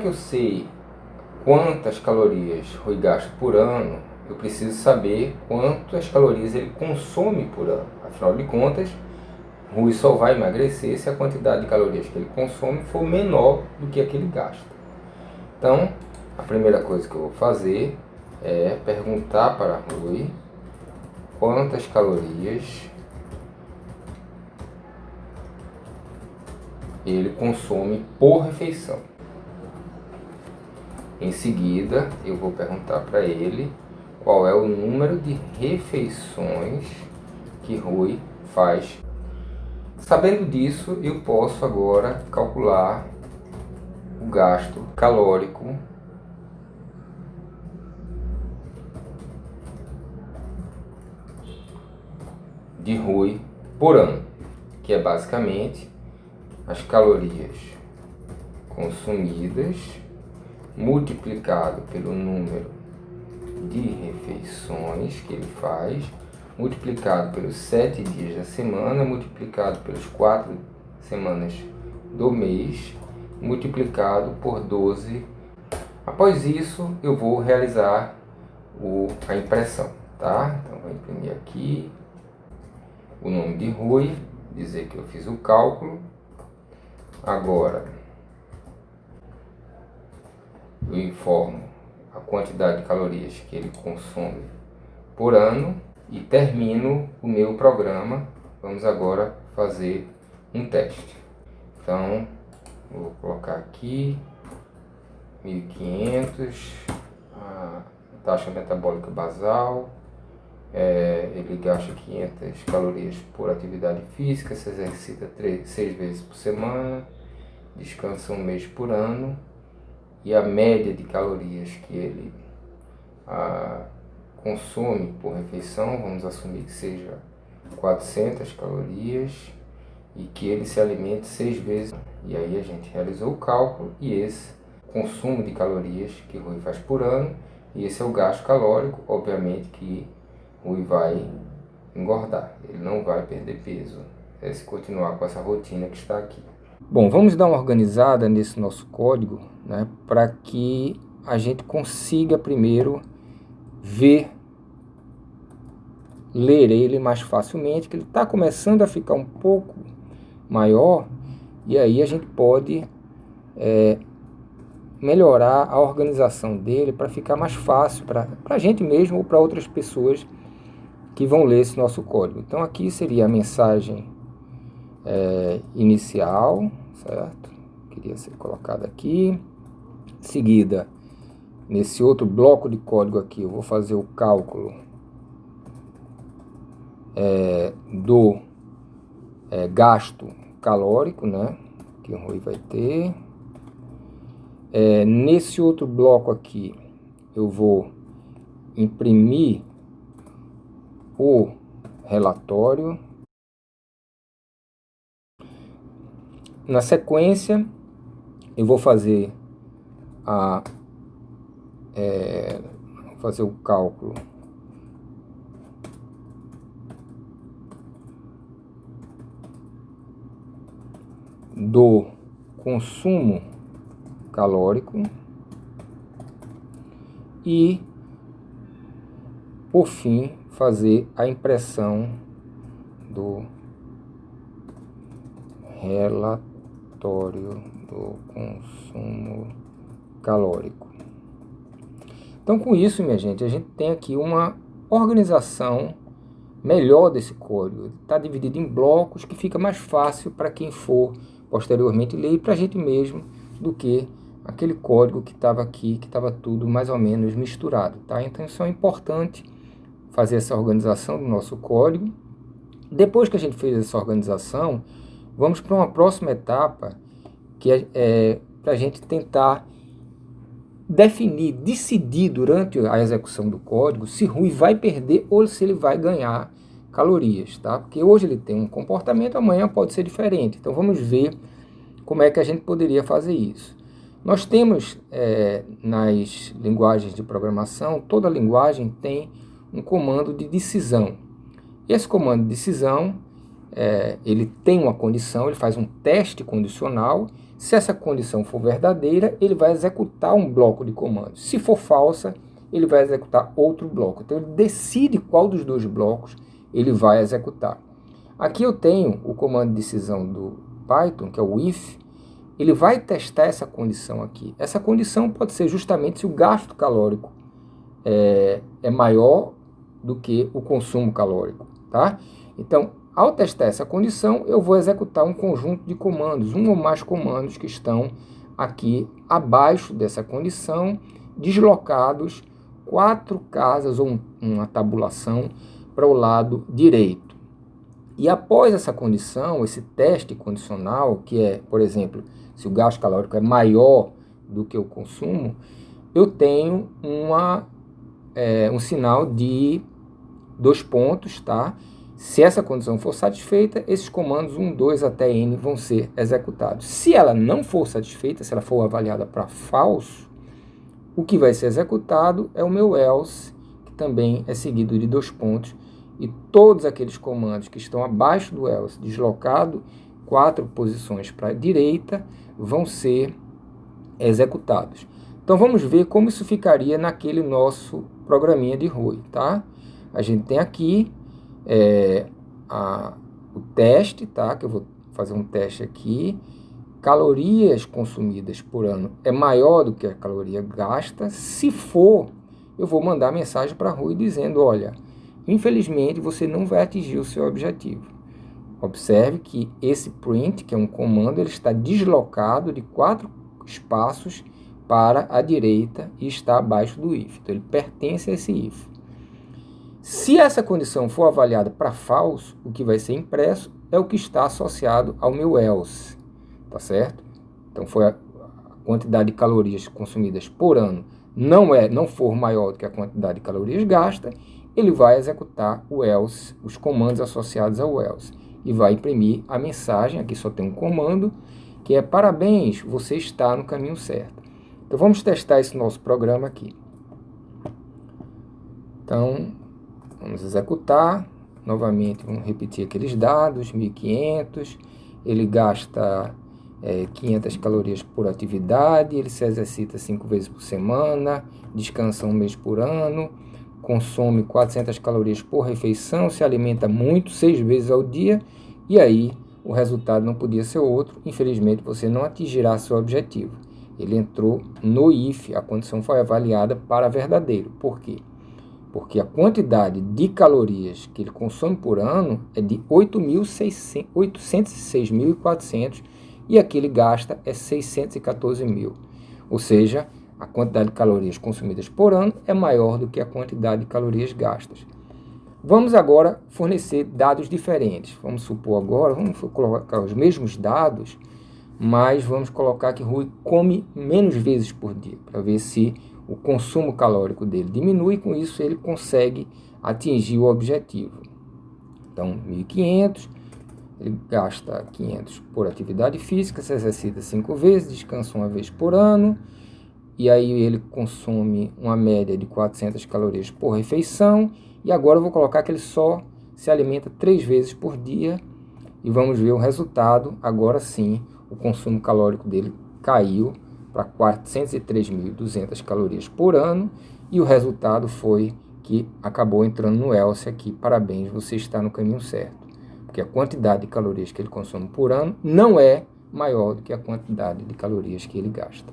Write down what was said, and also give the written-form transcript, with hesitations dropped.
que eu sei quantas calorias Rui gasta por ano, eu preciso saber quantas calorias ele consome por ano. Afinal de contas, Rui só vai emagrecer se a quantidade de calorias que ele consome for menor do que a que ele gasta. Então, a primeira coisa que eu vou fazer é perguntar para Rui quantas calorias ele consome por refeição. Em seguida, eu vou perguntar para ele qual é o número de refeições que Rui faz. Sabendo disso, eu posso agora calcular o gasto calórico de Rui por ano, que é basicamente as calorias consumidas multiplicado pelo número de refeições que ele faz, multiplicado pelos 7 dias da semana, multiplicado pelas 4 semanas do mês, multiplicado por 12. Após isso, eu vou realizar a impressão, tá? Então, vou imprimir aqui o nome de Rui, dizer que eu fiz o cálculo. Agora, eu informo a quantidade de calorias que ele consome por ano e termino o meu programa. Vamos agora fazer um teste. Então, vou colocar aqui 1500, a taxa metabólica basal. Ele gasta 500 calorias por atividade física, se exercita 6 vezes por semana, descansa um mês por ano, e a média de calorias que ele consome por refeição, vamos assumir que seja 400 calorias, e que ele se alimente 6 vezes. E aí a gente realizou o cálculo, e esse consumo de calorias que Rui faz por ano, e esse é o gasto calórico. Obviamente que Rui vai engordar, ele não vai perder peso, se continuar com essa rotina que está aqui. Bom, vamos dar uma organizada nesse nosso código, né, para que a gente consiga primeiro ler ele mais facilmente, que ele está começando a ficar um pouco maior, e aí a gente pode melhorar a organização dele para ficar mais fácil para a gente mesmo ou para outras pessoas que vão ler esse nosso código. Então aqui seria a mensagem inicial, certo? Queria ser colocada aqui. Em seguida, nesse outro bloco de código aqui, eu vou fazer o cálculo do gasto calórico, né, que o Rui vai ter. Nesse outro bloco aqui, eu vou imprimir o relatório. Na sequência, eu vou fazer o cálculo do consumo calórico e, por fim, fazer a impressão do relatório do consumo calórico. Então, com isso, minha gente, a gente tem aqui uma organização melhor desse código. Está dividido em blocos que fica mais fácil para quem for posteriormente ler, e para a gente mesmo, do que aquele código que estava aqui, que estava tudo mais ou menos misturado, tá? Então isso é importante, fazer essa organização do nosso código. Depois que a gente fez essa organização, vamos para uma próxima etapa, que é para a gente tentar decidir durante a execução do código se Rui vai perder ou se ele vai ganhar calorias, tá? Porque hoje ele tem um comportamento, amanhã pode ser diferente. Então vamos ver como é que a gente poderia fazer isso. Nós temos nas linguagens de programação, toda linguagem tem um comando de decisão. Esse comando de decisão ele tem uma condição, ele faz um teste condicional. Se essa condição for verdadeira, ele vai executar um bloco de comandos. Se for falsa, ele vai executar outro bloco. Então, ele decide qual dos dois blocos ele vai executar. Aqui eu tenho o comando de decisão do Python, que é o if. Ele vai testar essa condição aqui. Essa condição pode ser justamente se o gasto calórico é maior do que o consumo calórico, tá? Então, ao testar essa condição, eu vou executar um conjunto de comandos, um ou mais comandos que estão aqui abaixo dessa condição, deslocados 4 casas ou uma tabulação para o lado direito. E após essa condição, esse teste condicional, que é, por exemplo, se o gasto calórico é maior do que o consumo, eu tenho um sinal de 2 pontos, tá? Se essa condição for satisfeita, esses comandos 1, 2 até N vão ser executados. Se ela não for satisfeita, se ela for avaliada para falso, o que vai ser executado é o meu else, que também é seguido de 2 pontos, e todos aqueles comandos que estão abaixo do else, deslocado 4 posições para a direita, vão ser executados. Então vamos ver como isso ficaria naquele nosso programinha de Rui, tá? A gente tem aqui o teste, tá? Que eu vou fazer um teste aqui. Calorias consumidas por ano é maior do que a caloria gasta. Se for, eu vou mandar mensagem para Rui dizendo, olha, infelizmente você não vai atingir o seu objetivo. Observe que esse print, que é um comando, ele está deslocado de 4 espaços para a direita e está abaixo do if. Então, ele pertence a esse if. Se essa condição for avaliada para falso, o que vai ser impresso é o que está associado ao meu else, tá certo? Então, foi a quantidade de calorias consumidas por ano não for maior do que a quantidade de calorias gastas, ele vai executar o else, os comandos associados ao else, e vai imprimir a mensagem. Aqui só tem um comando, que é parabéns, você está no caminho certo. Então, vamos testar esse nosso programa aqui. Então, vamos executar. Novamente, vamos repetir aqueles dados, 1.500. Ele gasta 500 calorias por atividade, ele se exercita 5 vezes por semana, descansa 1 mês por ano, consome 400 calorias por refeição, se alimenta muito, 6 vezes ao dia, e aí o resultado não podia ser outro. Infelizmente, você não atingirá seu objetivo. Ele entrou no if, a condição foi avaliada para verdadeiro. Por quê? Porque a quantidade de calorias que ele consome por ano é de 806.400 e aqui ele gasta 614.000. Ou seja, a quantidade de calorias consumidas por ano é maior do que a quantidade de calorias gastas. Vamos agora fornecer dados diferentes. Vamos supor agora, vamos colocar os mesmos dados, mas vamos colocar que Rui come menos vezes por dia, para ver se o consumo calórico dele diminui, e com isso ele consegue atingir o objetivo. Então, 1.500, ele gasta 500 por atividade física, se exercita 5 vezes, descansa 1 vez por ano, e aí ele consome uma média de 400 calorias por refeição, e agora eu vou colocar que ele só se alimenta 3 vezes por dia, e vamos ver o resultado. Agora sim, o consumo calórico dele caiu para 403.200 calorias por ano, e o resultado foi que acabou entrando no else aqui. Parabéns, você está no caminho certo, porque a quantidade de calorias que ele consome por ano não é maior do que a quantidade de calorias que ele gasta.